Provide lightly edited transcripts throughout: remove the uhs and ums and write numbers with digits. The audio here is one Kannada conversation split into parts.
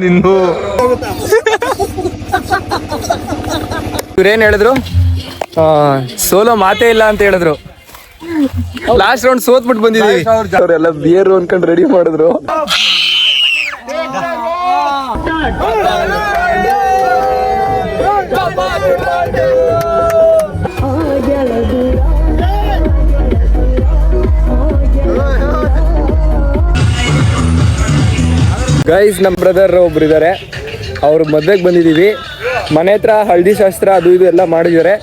ನಿನ್ನು ಇವ್ರೇನ್ ಹೇಳಿದ್ರು, ಸೋಲೋ ಮಾತೇ ಇಲ್ಲ ಅಂತ ಹೇಳಿದ್ರು. ಲಾಸ್ಟ್ ರೌಂಡ್ ಸೋತ್ಬಿಟ್ಟು ಬಂದಿದ್ವಿ. ಅವರೆಲ್ಲ ಬಿಯರ್ ಅನ್ಕೊಂಡು ರೆಡಿ ಮಾಡಿದ್ರು. ಗೈಸ್, ನಮ್ಮ ಬ್ರದರ್ ಒಬ್ರು ಇದ್ದಾರೆ, ಅವ್ರ ಮದ್ವೆಗೆ ಬಂದಿದ್ದೀವಿ. ಮನೆ ಹತ್ರ ಹಳದಿ ಶಾಸ್ತ್ರ ಅದು ಇದು ಎಲ್ಲ ಮಾಡಿದ್ದಾರೆ.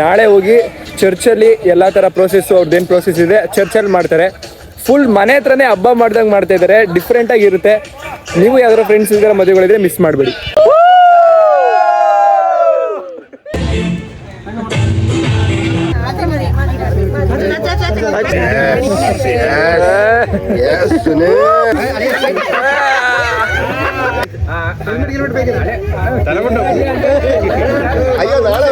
ನಾಳೆ ಹೋಗಿ ಚರ್ಚಲ್ಲಿ ಎಲ್ಲ ಥರ ಪ್ರೋಸೆಸ್ಸು ಅವ್ರದ್ದೇನು ಪ್ರೋಸೆಸ್ ಇದೆ ಚರ್ಚಲ್ಲಿ ಮಾಡ್ತಾರೆ. ಫುಲ್ ಮನೆ ಹತ್ರನೇ ಹಬ್ಬ ಮಾಡ್ದಂಗೆ ಮಾಡ್ತಾ ಇದ್ದಾರೆ. ಡಿಫ್ರೆಂಟಾಗಿರುತ್ತೆ. ನೀವು ಯಾವ್ದಾರ ಫ್ರೆಂಡ್ಸ್ ಇದ್ದಾರೆ ಮದುವೆಗಳಿದ್ರೆ ಮಿಸ್ ಮಾಡಬೇಡಿ. ಅಯ್ಯೋ ನಾಳೆ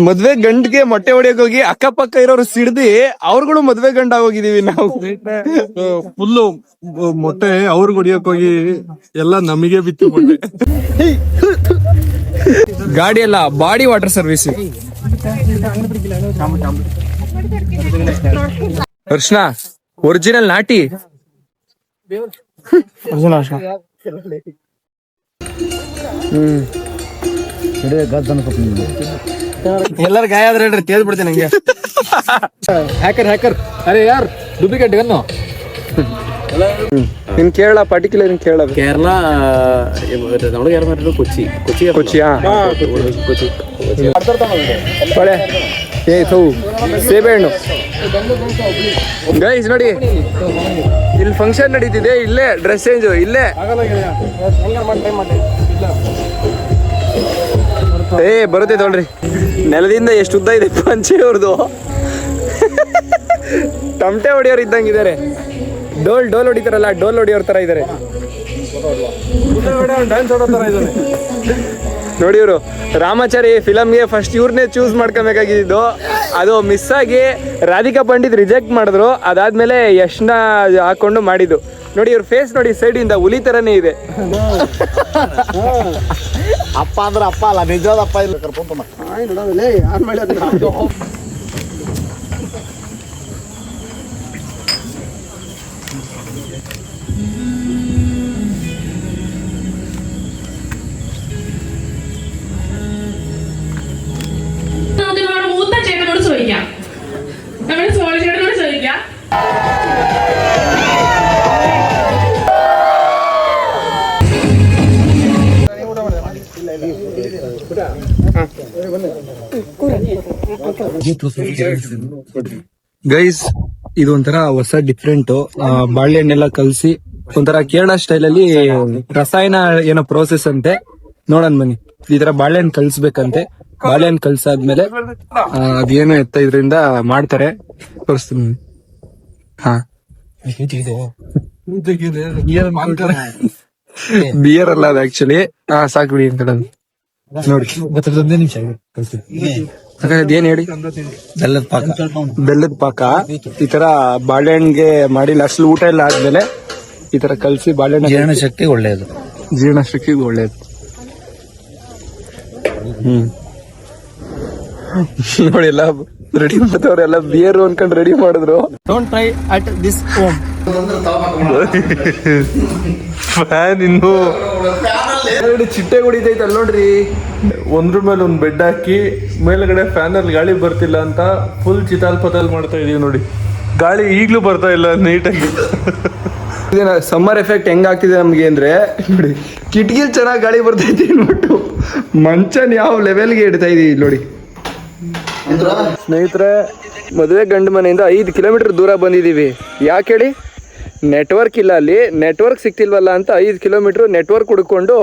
ಮದ್ವೆ ಗಂಡ್ಗೆ ಮೊಟ್ಟೆ ಹೊಡಿಯಕ್ ಹೋಗಿ ಅಕ್ಕಪಕ್ಕ ಇರೋರು ಸಿಡ್ದಿ ಅವ್ರುಗಳು ಮದ್ವೆ ಗಂಡ ಹೋಗಿದೀವಿ ನಾವು. ಫುಲ್ಲು ಮೊಟ್ಟೆ ಅವ್ರಿಗೆ ಹೊಡಿಯಕ್ ಹೋಗಿ ಎಲ್ಲ ನಮಗೆ ಬಿತ್ತು ಮೊಟ್ಟೆ. ಗಾಡಿ ಎಲ್ಲ ಬಾಡಿ ವಾಟರ್ ಸರ್ವಿಸ್. ಅರ್ಶನ ಒರಿಜಿನಲ್ ನಾಟಿ. ಎಲ್ಲರ ಗಾಯ ಆದ್ರೆ ಹೇಳ್ರಿ, ತೇಜ್ ಬಿಡ್ತೀನಿ ನಂಗೆ. ಹ್ಯಾಕರ್ ಅರೆ ಯಾರ್ ಡೂಪ್ಲಿಕೇಟ್ ಗನ್ನು. ನಿನ್ ಕೇರಳ ಪರ್ಟಿಕ್ಯುಲರ್ ಕೇರಳ നമ്മുടെ കേരളം ಕೊಚ್ಚಿಯಾ ಹೊಳೆ ಸೇಬೆಹಣ್ಣು. ಗೈಸ್ ನೋಡಿ, ಇಲ್ಲಿ ಫಂಕ್ಷನ್ ನಡೀತಿದೆ, ಇಲ್ಲೇ ಡ್ರೆಸ್ ಚೇಂಜ್ ಇಲ್ಲೇ. ಬರುತ್ತೆ ನೋಡ್ರಿ, ನೆಲದಿಂದ ಎಷ್ಟು ಉದ್ದ ಇದೆ ಪಂಚೆ ಅವ್ರದ್ದು. ತಮಟೆ ಹೊಡಿಯೋರು ಇದ್ದಂಗಿದ್ದಾರೆ. ಡೋಲ್ ಹೊಡಿತಾರಲ್ಲ, ಡೋಲ್ ಹೊಡಿಯೋರ್ ತರ ಇದಾರೆ ನೋಡಿ. ಇವರು ರಾಮಾಚಾರಿ ಫಿಲಮ್ಗೆ ಫಸ್ಟ್ ಇವ್ರನ್ನೇ ಚೂಸ್ ಮಾಡ್ಕೊಬೇಕಾಗಿದ್ದು, ಅದು ಮಿಸ್ ಆಗಿ ರಾಧಿಕಾ ಪಂಡಿತ್ ರಿಜೆಕ್ಟ್ ಮಾಡಿದ್ರು. ಅದಾದ್ಮೇಲೆ ಯಶ್ನ ಹಾಕೊಂಡು ಮಾಡಿದ್ದು ನೋಡಿ. ಇವ್ರ ಫೇಸ್ ನೋಡಿ, ಸೈಡ್ ಇಂದ ಹುಲಿ ತರನೇ ಇದೆ. ಅಪ್ಪ ಅಂದ್ರೆ ಅಪ್ಪ ಅಲ್ಲ, ನಿಜವಾದ ಅಪ್ಪ ಇಲ್ಲ. മൂത്ത ചേട്ടനോട് ചോദിക്കാം, നമ്മൾ സോളി ചേട്ടനോട് ചോദിക്കാം. ಗೈಸ್, ಇದು ಒಂಥರ ಹೊಸ ಡಿಫ್ರೆಂಟ್ ಬಾಳೆಹಣ್ಣೆಲ್ಲ ಕಲ್ಸಿ ಒಂಥರ ಕೇರಳ ಸ್ಟೈಲ್ ಅಲ್ಲಿ ರಸಾಯನ ಏನೋ ಪ್ರೋಸೆಸ್ ಅಂತೆ. ನೋಡೋಣ ಬನ್ನಿ. ಈ ತರ ಬಾಳೆಹಣ್ಣು ಕಲ್ಸ್ಬೇಕಂತೆ. ಬಾಳೆಹಣ್ಣು ಕಲ್ಸಾದ್ಮೇಲೆ ಅದೇನೋ ಇದರಿಂದ ಮಾಡ್ತಾರೆ, ತೋರಿಸ್ತೀನಿ. ಬಿಯರ್ ಅಲ್ಲ ಅದು ಆಕ್ಚುಲಿ. ಸಾಕು ಬಿಡಿ ಅಂತ ನೋಡಿ. ಅದೇನ್ ಹೇಳಿ, ಬೆಲ್ಲದ ಪಾಕ. ಈ ತರ ಬಾಳೆಹಣ್ಣಿಗೆ ಮಾಡಿ ಲಾಸ್ಟ್ ಊಟ ಎಲ್ಲ ಆದ್ಮೇಲೆ ಈ ತರ ಕಲ್ಸಿ ಬಾಳೆಹಣ್ಣು ಜೀರ್ಣಶಕ್ತಿ ಒಳ್ಳೇದು, ಜೀರ್ಣಶಕ್ತಿಗೆ ಒಳ್ಳೇದು. ನೋಡಿ, ಎಲ್ಲ ರೆಡಿ ಮಾಡ್ತವ್ರೆಲ್ಲ ಬಿಯರ್ ಅನ್ಕೊಂಡ್ ರೆಡಿ ಮಾಡಿದ್ರು. Don't try at this home. Fan ಇನ್ನು ಚಿಟ್ಟೆ ಹೊಡಿತೈತೆ ಅಲ್ಲಿ ನೋಡ್ರಿ. ಒಂದ್ರ ಮೇಲೆ ಒಂದ್ ಬೆಡ್ ಹಾಕಿ ಮೇಲ್ಗಡೆ ಫ್ಯಾನ್ ಅಲ್ಲಿ ಗಾಳಿ ಬರ್ತಿಲ್ಲ ಅಂತ ಫುಲ್ ಚಿತಾಲ್ ಪತಾಲ್ ಮಾಡ್ತಾ ಇದೀವಿ ನೋಡಿ. ಗಾಳಿ ಈಗ್ಲೂ ಬರ್ತಾ ಇಲ್ಲ ನೀಟಾಗಿ. ಸಮ್ಮರ್ ಎಫೆಕ್ಟ್ ಹೆಂಗ್ ಆಗ್ತಿದೆ ನಮ್ಗೆ ಅಂದ್ರೆ ನೋಡಿ, ಕಿಟಕಿಲ್ ಚೆನ್ನಾಗಿ ಗಾಳಿ ಬರ್ತೈತಿ ಅನ್ಬಿಟ್ಟು ಮಂಚನ್ ಯಾವ ಲೆವೆಲ್ಗೆ ಇಡ್ತಾ ಇದೀವಿ ನೋಡಿ. ಸ್ನೇಹಿತರೆ, ಮದುವೆ ಗಂಡು ಮನೆಯಿಂದ 5 ಕಿಲೋಮೀಟರ್ ದೂರ ಬಂದಿದ್ದೀವಿ. ಯಾಕೆ ಹೇಳಿ, ನೆಟ್ವರ್ಕ್ ಇಲ್ಲ ಅಲ್ಲಿ. ನೆಟ್ವರ್ಕ್ ಸಿಗ್ತಿಲ್ವಲ್ಲ ಅಂತ 5 ಕಿಲೋಮೀಟ್ರ್ ನೆಟ್ವರ್ಕ್ ಹುಡ್ಕೊಂಡು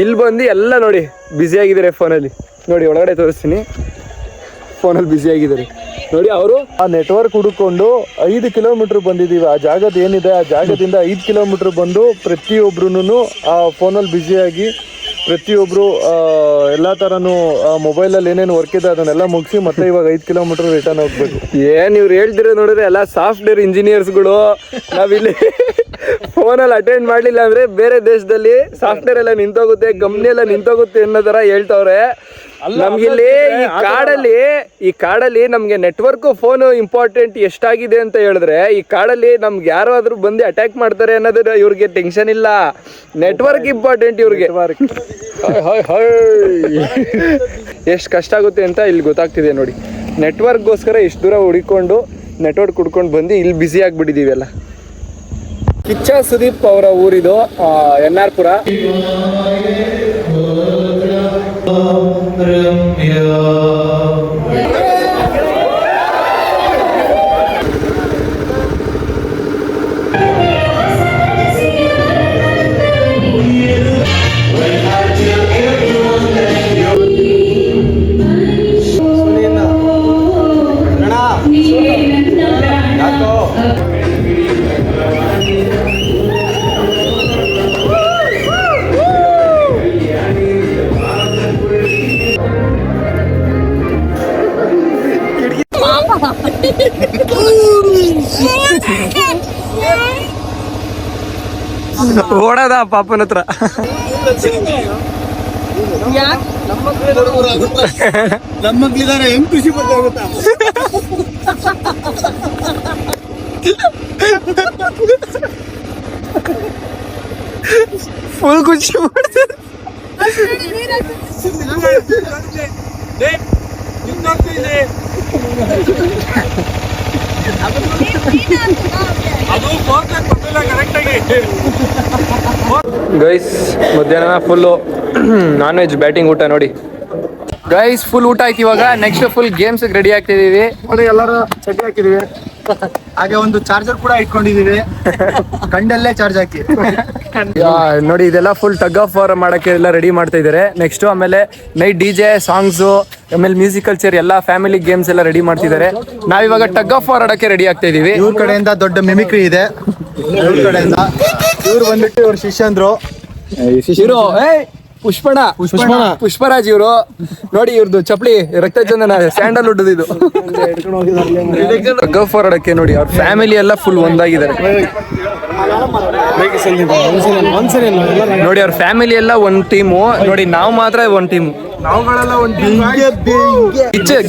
ಇಲ್ಲಿ ಬಂದು ಎಲ್ಲ ನೋಡಿ ಬ್ಯುಸಿ ಆಗಿದ್ದಾರೆ ಫೋನಲ್ಲಿ. ನೋಡಿ, ಒಳಗಡೆ ತೋರಿಸ್ತೀನಿ. ಫೋನಲ್ಲಿ ಬ್ಯುಸಿ ಆಗಿದ್ದಾರೆ. ನೋಡಿ ಅವರು ಆ ನೆಟ್ವರ್ಕ್ ಹುಡುಕೊಂಡು 5 ಕಿಲೋಮೀಟರ್ ಬಂದಿದ್ದೀವಿ. ಆ ಜಾಗದ ಏನಿದೆ ಆ ಜಾಗದಿಂದ 5 ಕಿಲೋಮೀಟರ್ ಬಂದು ಪ್ರತಿಯೊಬ್ರು ಆ ಫೋನಲ್ಲಿ ಬ್ಯುಸಿಯಾಗಿ ಪ್ರತಿಯೊಬ್ರು ಎಲ್ಲ ಥರನೂ ಮೊಬೈಲಲ್ಲಿ ಏನೇನು ವರ್ಕ್ ಇದೆ ಅದನ್ನೆಲ್ಲ ಮುಗಿಸಿ ಮತ್ತೆ ಇವಾಗ 5 ಕಿಲೋಮೀಟರ್ ರಿಟರ್ನ್ ಹೋಗ್ಬೇಕು. ಏನ್ ಇವ್ರು ಹೇಳ್ತಿರೋ ನೋಡಿದ್ರೆ ಎಲ್ಲ ಸಾಫ್ಟ್ವೇರ್ ಇಂಜಿನಿಯರ್ಸ್ಗಳು. ನಾವಿಲ್ಲಿ ಫೋನಲ್ಲಿ ಅಟೆಂಡ್ ಮಾಡ್ಲಿಲ್ಲ ಅಂದ್ರೆ ಬೇರೆ ದೇಶದಲ್ಲಿ ಸಾಫ್ಟ್ವೇರ್ ಎಲ್ಲ ನಿಂತೋಗುತ್ತೆ, ಕಂಪ್ನಿ ಎಲ್ಲ ನಿಂತೋಗುತ್ತೆ ಅನ್ನೋ ತರ ಹೇಳ್ತವ್ರೆ. ನಮ್ಗಿಲ್ಲಿ ಈ ಕಾಡಲ್ಲಿ ನಮ್ಗೆ ನೆಟ್ವರ್ಕ್ ಫೋನ್ ಇಂಪಾರ್ಟೆಂಟ್ ಎಷ್ಟಾಗಿದೆ ಅಂತ ಹೇಳಿದ್ರೆ, ಈ ಕಾಡಲ್ಲಿ ನಮ್ಗೆ ಯಾರಾದ್ರೂ ಬಂದು ಅಟ್ಯಾಕ್ ಮಾಡ್ತಾರೆ ಅನ್ನೋದು ಇವ್ರಿಗೆ ಟೆನ್ಷನ್ ಇಲ್ಲ. ನೆಟ್ವರ್ಕ್ ಇಂಪಾರ್ಟೆಂಟ್ ಇವ್ರಿಗೆ. ಎಷ್ಟು ಕಷ್ಟ ಆಗುತ್ತೆ ಅಂತ ಇಲ್ಲಿ ಗೊತ್ತಾಗ್ತಿದೆ ನೋಡಿ. ನೆಟ್ವರ್ಕ್ಗೋಸ್ಕರ ಇಷ್ಟು ದೂರ ಹುಡ್ಕೊಂಡು ನೆಟ್ವರ್ಕ್ ಹುಡ್ಕೊಂಡು ಬಂದು ಇಲ್ಲಿ ಬ್ಯುಸಿ ಆಗ್ಬಿಟ್ಟಿದೀವಿ ಎಲ್ಲ. ಕಿಚ್ಚ ಸುದೀಪ್ ಅವರ ಊರಿದು NR ಪುರ. ಓಡದ ಪಾಪನ ಹತ್ರ. ನಮ್ಮಕ್ಳಿದಾರೆ ಹೆಂಗ್ ಖುಷಿ ಗೊತ್ತಾಗುತ್ತಾ? ಫುಲ್ ಖುಷಿ ಮಾಡ್ತಾರೆ. ಗೈಸ್ ಮಧ್ಯಾಹ್ನ ಫುಲ್ಲು ನಾನ್ ವೆಜ್ ಬ್ಯಾಟಿಂಗ್ ಊಟ ನೋಡಿ ಗೈಸ್. ಫುಲ್ ಊಟ ಆಯ್ತು. ಇವಾಗ ನೆಕ್ಸ್ಟ್ ಫುಲ್ ಗೇಮ್ಸ್ ರೆಡಿ ಆಗ್ತಿದೀವಿ. ನೋಡಿ ಎಲ್ಲರೂ ಚಡ್ಡಿ ಹಾಕಿದೀವಿ, ಹಾಗೆ ಒಂದು ಚಾರ್ಜರ್ ಕೂಡ ಇಟ್ಕೊಂಡಿದೀವಿ. ಕಂಡಲ್ಲೇ ಚಾರ್ಜ್ ಹಾಕಿ ನೋಡಿ ಇದೆಲ್ಲ ಫುಲ್ ಟಗ್ ಆಫ್ ವಾರ್ ಮಾಡಕ್ಕೆ ಎಲ್ಲ ರೆಡಿ ಮಾಡ್ತಾ ಇದಾರೆ. ನೆಕ್ಸ್ಟ್ ಆಮೇಲೆ ನೈಟ್ DJ ಸಾಂಗ್ಸು, ಆಮೇಲೆ ಮ್ಯೂಸಿಕಲ್ ಚೇರ್ ಎಲ್ಲ ಫ್ಯಾಮಿಲಿ ಗೇಮ್ಸ್ ಎಲ್ಲ ರೆಡಿ ಮಾಡ್ತಿದ್ದಾರೆ. ನಾವಿವಾಗ ಟಗ್ ಆಫ್ ವಾರ್ ಆಡಕ್ಕೆ ರೆಡಿ ಆಗ್ತಾ ಇದೀವಿ. ಇವ್ರ ಕಡೆಯಿಂದ ದೊಡ್ಡ ಮಿಮಿಕ್ರಿ ಇದೆ. ಇವ್ರ ಕಡೆಯಿಂದ ಇವ್ರು ಬಂದ್ಬಿಟ್ಟು ಇವ್ರ ಶಿಷ್ಯಂದ್ರು ಪುಷ್ಪರಾಜ್ ಇವರು. ನೋಡಿ ಇವ್ರದ್ದು ಚಪ್ಪಲಿ ರಕ್ತ ಚಂದನ ಸ್ಯಾಂಡಲ್ವುಡ್ ಇದು. ಗಫ್ ಹೊರಡಕ್ಕೆ ನೋಡಿ ಅವ್ರ ಫ್ಯಾಮಿಲಿ ಎಲ್ಲ ಫುಲ್ ಒಂದಾಗಿದ್ದಾರೆ. ನೋಡಿ ಅವ್ರ ಫ್ಯಾಮಿಲಿ ಎಲ್ಲ ಒಂದ್ ಟೀಮು. ನೋಡಿ ನಾವು ಮಾತ್ರ ಒಂದ್ ಟೀಮು. ನಾವುಗಳೆಲ್ಲ ಒಂದು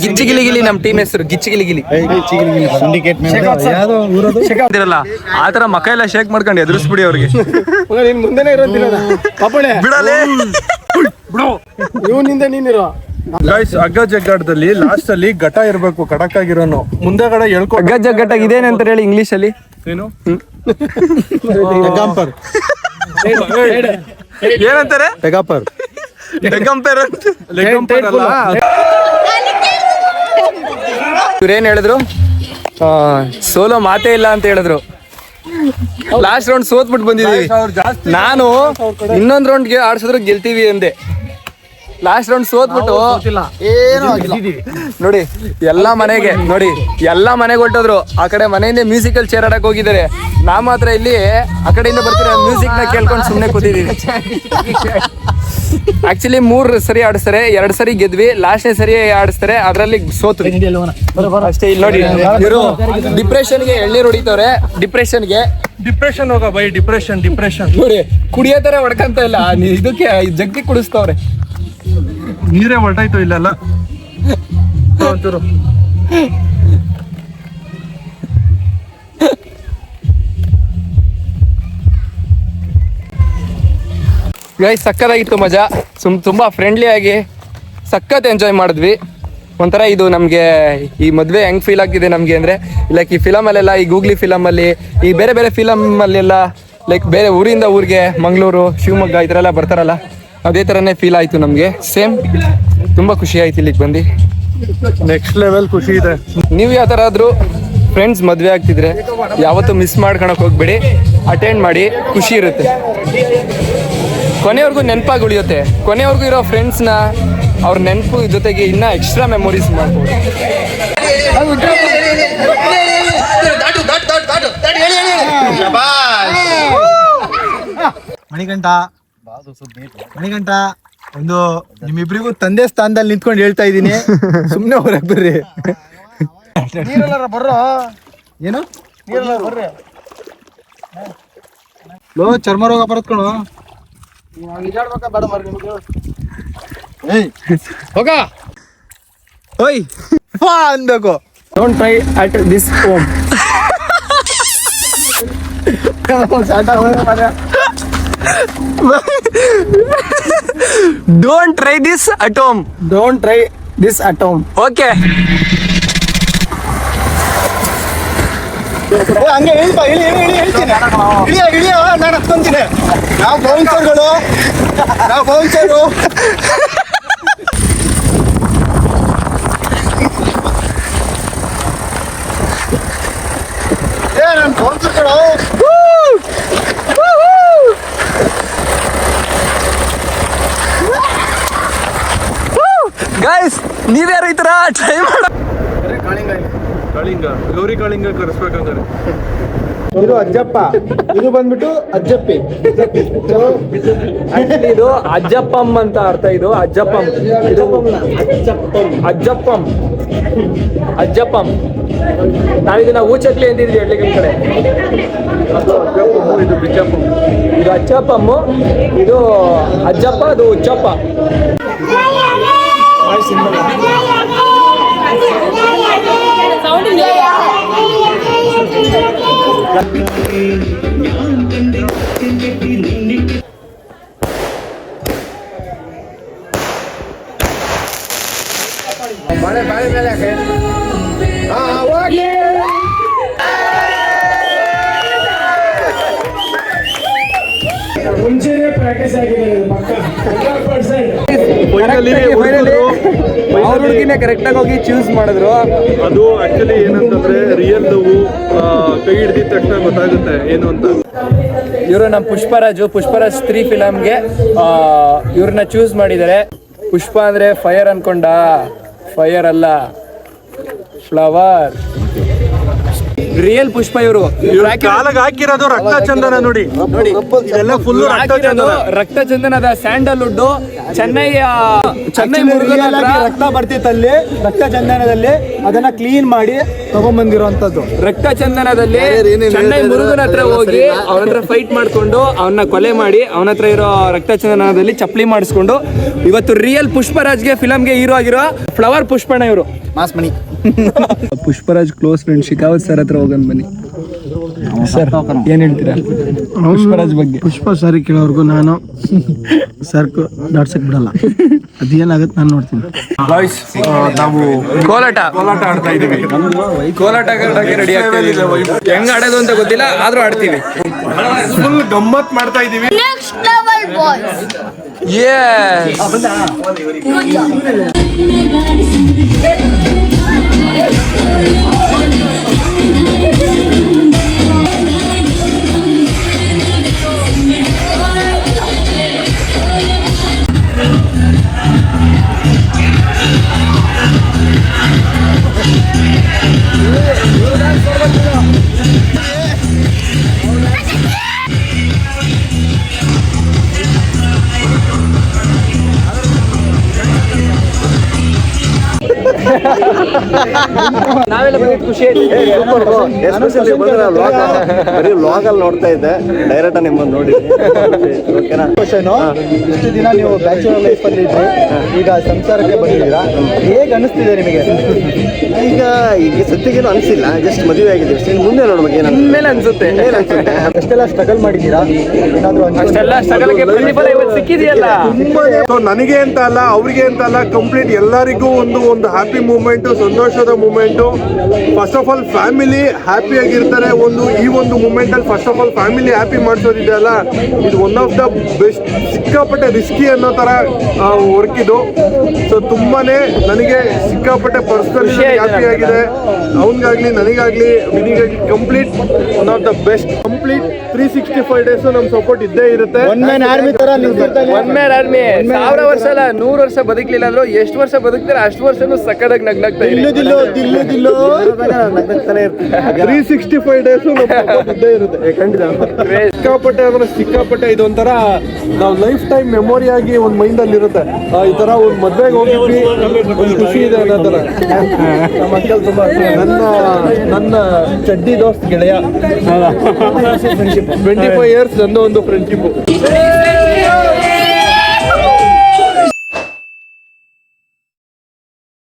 ಗಿಚ್ಚಿ ಗಿಲಿ ನಮ್ ಟೀಮ್ ಹೆಸರು ಗಿಚ್ಚಿ ಗಿಲಿ. ಇರಲ್ಲ ಆ ತರ ಮಕ್ಕ ಎಲ್ಲ ಶೇಕ್ ಮಾಡ್ಕೊಂಡು ಎದುರಿಸ್ಬಿಡಿ ಅವ್ರಿಗೆ. ಮುಂದೆನೆ ಬಿಡಲೇ ಇವನಿಂದ ನೀನಿರೋ. ಗೈಸ್ ಹಗ್ಗ ಜಗ್ಗಾಟದಲ್ಲಿ ಲಾಸ್ಟ್ ಅಲ್ಲಿ ಘಟ ಇರ್ಬೇಕು, ಖಡಕ್ ಆಗಿರೋನು. ಮುಂದೆಗಡೆ ಹೇಳ್ಕೊ. ಹಗ್ಗ ಜಗ್ಗಾಟ ಇದೇನಂತ ಹೇಳಿ ಇಂಗ್ಲಿಷ್ ಅಲ್ಲಿ ಏನು ಏನಂತಾರೆ? ಟೆಗಾಪರ್ ಇವ್ರೇನ್ ಹೇಳಿದ್ರು? ಸೋಲೋ ಮಾತೇ ಇಲ್ಲ ಅಂತ ಹೇಳಿದ್ರು. ಲಾಸ್ಟ್ ರೌಂಡ್ ಸೋತ್ಬಿಟ್ಟು ಬಂದಿದೀವಿ. ನಾನು ಇನ್ನೊಂದ್ ರೌಂಡ್ಗೆ ಆಡ್ಸಿದ್ರು ಗೆಲ್ತೀವಿ ಅಂದೆ. ಲಾಸ್ಟ್ ರೌಂಡ್ ಸೋತ್ಬಿಟ್ಟು ನೋಡಿ ಎಲ್ಲಾ ಮನೆಗೆ ಹೊಟ್ಟೋದ್ರು. ಆ ಕಡೆ ಮನೆಯಿಂದ ಮ್ಯೂಸಿಕಲ್ ಚೇರ್ ಆಡಕ್ ಹೋಗಿದ್ದಾರೆ. ನಾ ಮಾತ್ರ ಇಲ್ಲಿ ಆ ಕಡೆಯಿಂದ ಬರ್ತೀರ ಮ್ಯೂಸಿಕ್ ನ ಕೇಳ್ಕೊಂಡು ಸುಮ್ನೆ ಕೂತಿದೀವಿ. ಆಕ್ಚುಲಿ 3 ಸರಿ ಆಡಿಸ್ತಾರೆ, 2 ಸರಿ ಗೆದ್ವಿ. ಲಾಸ್ಟ್ನೇ ಸರಿ ಆಡಿಸ್ತಾರೆ, ಅದ್ರಲ್ಲಿ ಸೋತ್ವಿ ಅಷ್ಟೇ. ಇಲ್ಲಿ ನೋಡಿ ಇವರು ಡಿಪ್ರೆಷನ್ಗೆ ಎಳ್ನೀರು ಹೊಡಿತವ್ರೆ. ಡಿಪ್ರೆಷನ್ ಹೋಗ ಬೈ. ಡಿಪ್ರೆಷನ್ ನೋಡಿ ಕುಡಿಯೋ ತರ ಹೊಡ್ಕಂತ ಇಲ್ಲ, ಇದಕ್ಕೆ ಜಗ್ಗಿ ಕುಡಿಸ್ತವ್ರೆ. ನೀರೇ ಹೊರಟಾಯ್ತು ಇಲ್ಲೆಲ್ಲ ಒಂಚೂರು. ಗೈಸ್ ಸಕ್ಕತ್ತಾಗಿತ್ತು ಮಜಾ. ತುಂಬಾ ಫ್ರೆಂಡ್ಲಿ ಆಗಿ ಸಖತ್ ಎಂಜಾಯ್ ಮಾಡಿದ್ವಿ. ಒಂಥರ ಇದು ನಮಗೆ ಈ ಮದುವೆ ಹೆಂಗ್ ಫೀಲ್ ಆಗ್ತಿದೆ ನಮಗೆ ಅಂದರೆ, ಲೈಕ್ ಈ ಫಿಲಮಲ್ಲೆಲ್ಲ, ಈ ಗೂಗ್ಲಿ ಫಿಲಮಲ್ಲಿ, ಈ ಬೇರೆ ಬೇರೆ ಫಿಲಮಲ್ಲೆಲ್ಲ ಲೈಕ್ ಬೇರೆ ಊರಿಂದ ಊರಿಗೆ ಮಂಗಳೂರು, ಶಿವಮೊಗ್ಗ ಈ ಥರ ಎಲ್ಲ ಬರ್ತಾರಲ್ಲ, ಅದೇ ಥರನೇ ಫೀಲ್ ಆಯಿತು ನಮಗೆ. ಸೇಮ್ ತುಂಬ ಖುಷಿ ಆಯ್ತು ಇಲ್ಲಿಗೆ ಬಂದು. ನೆಕ್ಸ್ಟ್ ಲೆವೆಲ್ ಖುಷಿ ಇದೆ. ನೀವು ಯಾವ ಥರ ಆದರೂ ಫ್ರೆಂಡ್ಸ್ ಮದುವೆ ಆಗ್ತಿದ್ರೆ ಯಾವತ್ತೂ ಮಿಸ್ ಮಾಡ್ಕೊಳಕ್ಕೆ ಹೋಗ್ಬೇಡಿ, ಅಟೆಂಡ್ ಮಾಡಿ, ಖುಷಿ ಇರುತ್ತೆ. ಕೊನೆಯವ್ರಿಗೂ ನೆನಪಾಗಿ ಉಳಿಯುತ್ತೆ. ಕೊನೆಯವ್ರಿಗೂ ಇರೋ ಫ್ರೆಂಡ್ಸ್ನ ಅವ್ರ ನೆನಪು ಜೊತೆಗೆ ಇನ್ನೂ ಎಕ್ಸ್ಟ್ರಾ ಮೆಮೊರೀಸ್ ಮಾಡ್ಬೋದು. ಮಣಿಕಂಠ ಒಂದು ನಿಮ್ಮಿಬ್ರಿಗೂ ತಂದೆ ಸ್ಥಾನದಲ್ಲಿ ನಿಂತ್ಕೊಂಡು ಹೇಳ್ತಾ ಇದ್ದೀನಿ, ಸುಮ್ಮನೆ ಹೊರಗೆ ಬರ್ರಿ. ಬರ್ರೋ ಏನು ಬರ್ರಿ ಲೋ ಚರ್ಮ ರೋಗ ಬರತ್ಕೊಳು. ಓಯ್ ಫಾ ಅನ್ಬೇಕು. Don't try at this home. Don't try this at home. Don't try this at home. Okay, ಹಂಗೆ ಹೇಳ್ತಾ ಹೇಳ್ತೀನಿ. ಇಳಿಯೋ ನಾನು ಹತ್ಕೊಂತೀನಿ. ನಾವು ಬೌನ್ಸರು ನಾನು ಬೌನ್ಸರ್ಗಳು. ಗೈಸ್ ನೀವ್ಯಾರು ಈ ತರ ಟ್ರೈ ಮಾಡ. ಕಾಳಿಂಗ ಗೌರಿ ಕಾಳಿಂಗ ಕರೆಸ್ಬೇಕಂದ್ರೆ ಇದು ಅಜ್ಜಪ್ಪ, ಇದು ಬಂದ್ಬಿಟ್ಟು ಅಜ್ಜಪ್ಪಿ. ಇದು ಅಜ್ಜಪ್ಪಂ ಅಂತ ಅರ್ಥ. ಇದು ಅಜ್ಜಪ್ಪಂ, ಇದು ಅಜ್ಜಪ್ಪಂ. ನಾವಿದನ್ನ ಊಚಕ್ಲಿ ಅಂತಿದ್ವಿ ಎಡ್ಲಿಗಿನ ಕಡೆ. ಇದು ಬಿಚ್ಚಪ್ಪಂ, ಇದು ಅಜ್ಜಪ್ಪಮ್ಮು, ಇದು ಅಜ್ಜಪ್ಪ, ಅದು ಉಚ್ಚಪ್ಪ. ಮಳೆ ಬಾಳೆ ಮೇಲೆ ಯಾಕೆ? ಮುಂಚೆನೆ ಪ್ರಾಕ್ಟೀಸ್ ಆಗಿದೆ ಪಕ್ಕ. ಅವ್ರಿಗೆ ಕರೆಕ್ಟಾಗಿ ಹೋಗಿ ಚೂಸ್ ಮಾಡಿದ್ರು. ಅದು ಆಕ್ಚುಲಿ ಏನಂತಂದ್ರೆ ರಿಯಲ್ ನೋವು ಕೈ ಹಿಡಿದಿದ ತಕ್ಷಣ ಗೊತ್ತಾಗುತ್ತೆ ಏನು ಅಂತ. ಇವರು ನಮ್ಮ ಪುಷ್ಪರಾಜ್ 3 ಫಿಲಮ್ಗೆ ಇವ್ರನ್ನ ಚೂಸ್ ಮಾಡಿದ್ದಾರೆ. ಪುಷ್ಪ ಅಂದ್ರೆ ಫೈರ್ ಅನ್ಕೊಂಡ, ಫೈರ್ ಅಲ್ಲ, ಫ್ಲವರ್. ರಿಯಲ್ ಪುಷ್ಪ ಇವರು. ಕಾಲಕ್ಕೆ ಹಾಕಿರೋದು ರಕ್ತ ಚಂದನ ನೋಡಿ ಇದೆಲ್ಲ ಫುಲ್ ರಕ್ತ ಚಂದನ. ರಕ್ತ ಚಂದನದ ಸ್ಯಾಂಡಲ್ವುಡ್ ಚೆನ್ನೈ ಮುರುಗನ್ ಹತ್ರ ರಕ್ತ ಬರ್ತಿತ್ತಲ್ಲಿ, ರಕ್ತ ಚಂದನದಲ್ಲಿ ಅದನ್ನ ಕ್ಲೀನ್ ಮಾಡಿ ತಗೊಂಡ್ಬಂದಿರೋಂಥದ್ದು. ರಕ್ತ ಚಂದನದಲ್ಲಿ ಚೆನ್ನೈ ಮುರುಗನ್ ಹತ್ರ ಹೋಗಿ ಅವನ ಹತ್ರ ಫೈಟ್ ಮಾಡ್ಕೊಂಡು ಅವನ್ನ ಕೊಲೆ ಮಾಡಿ ಅವನ ಹತ್ರ ಇರೋ ರಕ್ತ ಚಂದನದಲ್ಲಿ ಚಪ್ಪಲಿ ಮಾಡಿಸ್ಕೊಂಡು ಇವತ್ತು ರಿಯಲ್ ಪುಷ್ಪರಾಜ್ಗೆ ಫಿಲಮ್ಗೆ ಹೀರೋ ಆಗಿರೋ ಫ್ಲವರ್ ಪುಷ್ಪಣ್ಣ ಇವರು. ಮಾಸ್ ಮಣಿ. ಪುಷ್ಪರಾಜ್ ಕ್ಲೋಸ್ ಫ್ರೆಂಡ್ ಶಿಕಾವತ್ ಸರ್ ಹತ್ರ ಹೋಗೋಣ ಬನ್ನಿ. ಸರ್ ಏನ್ ಹೇಳ್ತೀರಾ ಪುಷ್ಪರಾಜ್ ಬಗ್ಗೆ? ಪುಷ್ಪ ಸರಿ ಕೇಳೋರ್ಗು ನಾನು ಸರ್ಕು ದಾಡ್ಸಕ್ ಬಿಡಲ್ಲ. ಅದೇನಾಗತ್ತೆ ನಾನು ನೋಡ್ತೀನಿ. ಬಾಯ್ಸ್ ನಾವು ಕೋಲಾಟ ಆಡ್ತಾ ಇದೀವಿ. ಕೋಲಾಟ ರೆಡಿ ಆಗ್ತೀವಿ. ಹೆಂಗ್ ಆಡೋದು ಅಂತ ಗೊತ್ತಿಲ್ಲ, ಆದ್ರೂ ಆಡ್ತೀವಿ. ಫುಲ್ ಗಮ್ಮತ್ ಮಾಡ್ತಾ ಇದೀವಿ. Next level boys. Yes. ನಾವೆಲ್ಲ ಬಂದಿದ್ದು ಖುಷಿ ಆಯ್ತು. ಎಸ್ಪೆಷಲಿ ಬಂದ್ರೆ ಬರೀ ವ್ಲಾಗ್ ಅಲ್ಲಿ ನೋಡ್ತಾ ಇದ್ದೆ, ಡೈರೆಕ್ಟ್ ನಿಮ್ಮನ್ನು ನೋಡಿ. ಓಕೆನಾ? ಇಷ್ಟು ದಿನ ನೀವು ಬ್ಯಾಚುಲರ್ ಲೈಫ್ ಅಲ್ಲಿ ಇದ್ರಿ, ಈಗ ಸಂಸಾರಕ್ಕೆ ಬಂದಿದ್ದೀರಾ, ಹೇಗೆ ಅನಿಸ್ತಿದೆ ನಿಮಗೆ? ಈಗ ಸದ್ಯಕ್ಕೇನು ಅನಿಸಿಲ್ಲ, ಜಸ್ಟ್ ಮದುವೆ ಆಗಿದ್ದೀವಿ. ಮುಂದೆ ನೋಡ್ಬೇಕು ಏನಂತ ಮೇಲೆ ಅನ್ಸುತ್ತೆ. ಎಷ್ಟೆಲ್ಲ ಸ್ಟ್ರಗಲ್ ಮಾಡಿದ್ದೀರಾ? ಏನಾದ್ರು ಅಷ್ಟೆಲ್ಲ ಸ್ಟ್ರಗಲ್ಗೆ ಪ್ರತಿಫಲ ಇವತ್ತು ಸಿಕ್ಕಿದೆಯಲ್ಲ. ನನಗೆ ಅಂತ ಅಲ್ಲ, ಅವ್ರಿಗೆ ಅಂತ ಅಲ್ಲ, ಕಂಪ್ಲೀಟ್ ಎಲ್ಲರಿಗೂ ಒಂದು ಹ್ಯಾಪಿ ಮೂಮೆಂಟ್, ಸಂತೋಷದ moment. First of all family happy ಆಗಿರ್ತಾರೆ. ಈ ಒಂದು ಮೂಮೆಂಟ್ ಅಲ್ಲಿ first of all family happy ಮಾಡಿಸೋದಿದೆ ಅಲ್ಲ, ಇದು ಒನ್ ಆಫ್ ದ ಬೆಸ್ಟ್. ಸಿಕ್ಕಾಪಟ್ಟೆ ರಿಸ್ಕಿ ಅನ್ನೋ ತರ ವರ್ಕ್ ಇದು. ಸೊ ತುಂಬಾನೇ ನನಗೆ ಸಿಕ್ಕಾಪಟ್ಟೆ ಪರ್ಸನಲ್ ಹ್ಯಾಪಿ ಆಗಿದೆ. ಅವನಿಗಾಗ್ಲಿ ನನಗಾಗ್ಲಿ ವಿನಿಗಾಗ್ಲಿ complete one of the best. Complete 365 days ನಮ್ ಸಪೋರ್ಟ್ ಇದ್ದೇ ಇರುತ್ತೆ. ಒನ್ ಮ್ಯಾನ್ ಆರ್ಮಿ ತರ ನಿಂತಿರ್ತಾನೆ. ಒನ್ ಮ್ಯಾನ್ ಆರ್ಮಿ 1000 ವರ್ಷ ಅಲ್ಲ 100 ವರ್ಷ ಬದುಕಲಿಲ್ಲ ಅಂದ್ರು ಎಷ್ಟು ವರ್ಷ ಬದುಕ್ತಾರೆ ಅಷ್ಟು ವರ್ಷನೂ ಸಕ್ಕದಾಗಿ ನಗ್ನಾಗ್ತಾ ದಿಲ್ಲು ದಿಲ್ಲು ನಗ್ತಾನೆ ಇರ್ತೀವಿ. 365 ಡೇಸ್ ನಮ್ ಸಪೋರ್ಟ್ ಇದ್ದೇ ಇರುತ್ತೆ. ಖಂಡಿತ ಸಿಕ್ಕಾಪಟ್ಟೆ ಅಂದ್ರೆ ಸಿಕ್ಕಾಪಟ್ಟೆ ಇದೊಂಥರ ನಾವು ಲೈಫ್ ಟೈಮ್ ಮೆಮೊರಿ ಆಗಿ ಒಂದು ಮೈಂಡ್ ಅಲ್ಲಿ ಇರುತ್ತೆ. ಈ ತರ ಒಂದು ಮದ್ವೆಗೆ ಹೋಗಿದ್ವಿ, ಒಂದು ಖುಷಿ ಇದೆ ಅನ್ನೋ ತರ. ನಮ್ಮ ಅಂಕಲ್ ತುಂಬಾ ನನ್ನ ಚಡ್ಡಿ ದೋಸ್ತ್ ಗೆಳೆಯ 25 ಇಯರ್ಸ್ ನನ್ನ ಒಂದು ಫ್ರೆಂಡ್ಶಿಪ್.